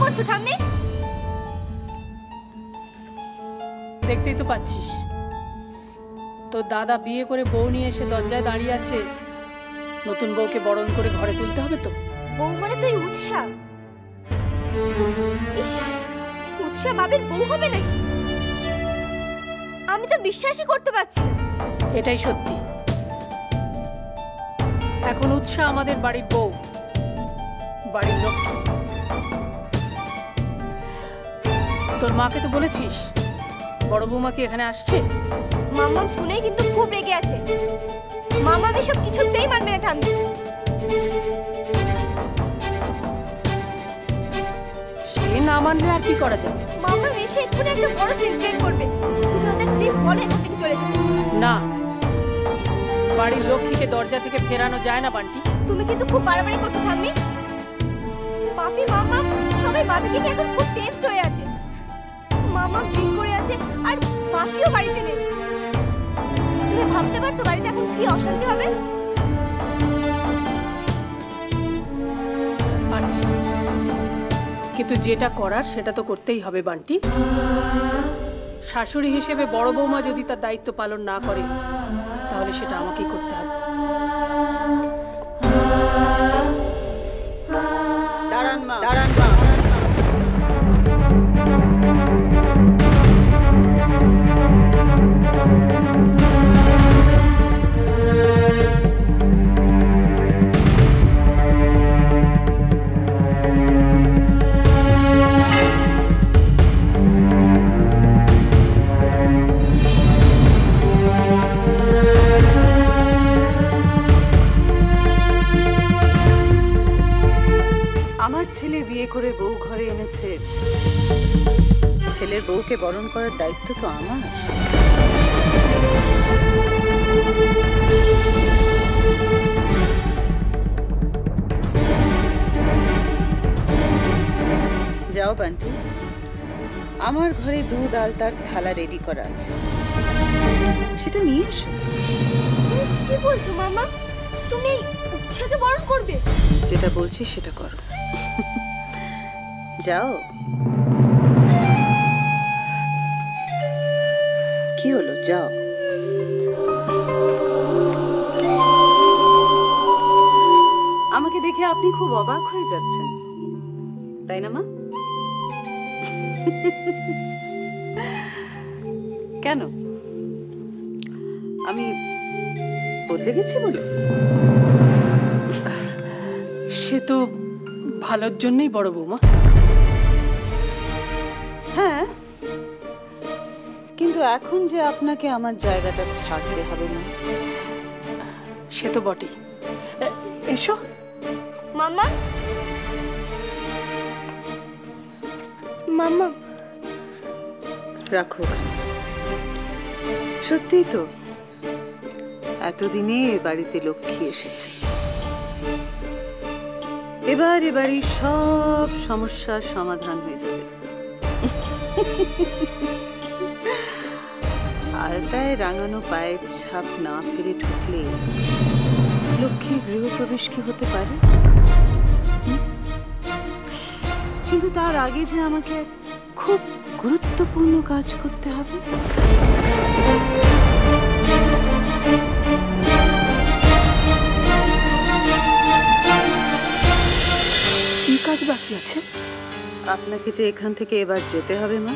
করছো ঠাম্মি? দেখতেই তো পাচ্ছিস, তোর দাদা বিয়ে করে বউ নিয়ে এসে দরজায় দাঁড়িয়ে আছে। নতুন বউকে বরণ করে ঘরে তুলতে হবে তো। বউ মানে তুই উৎসাহ? ইস, উৎসাহ বাবির বউ হবে নাকি? আমি তো বিশ্বাসই করতে পারছি না। এটাই সত্যি, এখন উৎসাহ আমাদের বাড়ির বউ, বাড়ির লক্ষ্মী। তোর মাকে তো বলেছিস বড় বৌমা কি এখানে আসছে? মাম্মাম শুনেই কিন্তু খুব রেগে আছে। মাম্মাম এসব কিছুতেই মানবে না ঠাম্মি। সে না মানলে আর কি করা যাবে? মাম্মাম এসে এক্ষুনি একটা বড় সিন ক্রিয়েট করবে। তুমি ওদের প্লিজ বলো এখান থেকে চলে যেতে। না, বাড়ির লক্ষ্মীকে দরজা থেকে ফেরানো যায় না বান্টি। তুমি কিন্তু খুব বাড়াবাড়ি করছো ঠাম্মি। পাপি মাম্মাম সবাই বাবিকে নিয়ে এখন খুব টেনসড হয়ে আছে। মাম্মাম ড্রিঙ্ক করে আছে আর পাপিও বাড়িতে নেই। তুমি ভাবতে পারছো বাড়িতে এখন কি অশান্তি হবে? আচ্ছা, কিন্তু যেটা করার সেটা তো করতেই হবে বান্টি। শাশুড়ি হিসেবে বড় বৌমা যদি তার দায়িত্ব পালন না করে তাহলে সেটা আমাকেই করতে হবে। দাঁড়ান মা, দাঁড়ান মা। আমার ছেলে বিয়ে করে বউ ঘরে এনেছে, ছেলের বউকে বরণ করার দায়িত্ব তো আমার। যাও বান্টি, আমার ঘরে দুধ আলতার থালা রেডি করা আছে, সেটা নিয়ে এসো। কি বলছো মামা? তুমি উৎসাহকে বরণ করবে? যেটা বলছি সেটা করো। যাও। কি হলো, যাও। আমাকে দেখে আপনি খুব অবাক হয়ে যাচ্ছেন, তাই না মা? কেন, আমি বদলে গেছি বলে? সে তো ভালোর জন্যই বড় বৌমা। হ্যাঁ, কিন্তু এখন যে আপনাকে আমার জায়গাটা ছাড়তে হবে না। সে তো বটেই। এসো মামা। মামা রাখো। সত্যিই তো এতদিনে বাড়িতে লক্ষ্মী এসেছে। এবার এ বাড়ির সব সমস্যার সমাধান হয়ে যাবে। আলতায় রাঙানো পায়ের ছাপ না ফেলে ঢুকলে লক্ষ্মীর গৃহপ্রবেশ কি হতে পারে? কিন্তু তার আগে যে আমাকে খুব গুরুত্বপূর্ণ কাজ করতে হবে। কি কাজ বাকি আছে? আপনাকে যে এখান থেকে এবার যেতে হবে মা।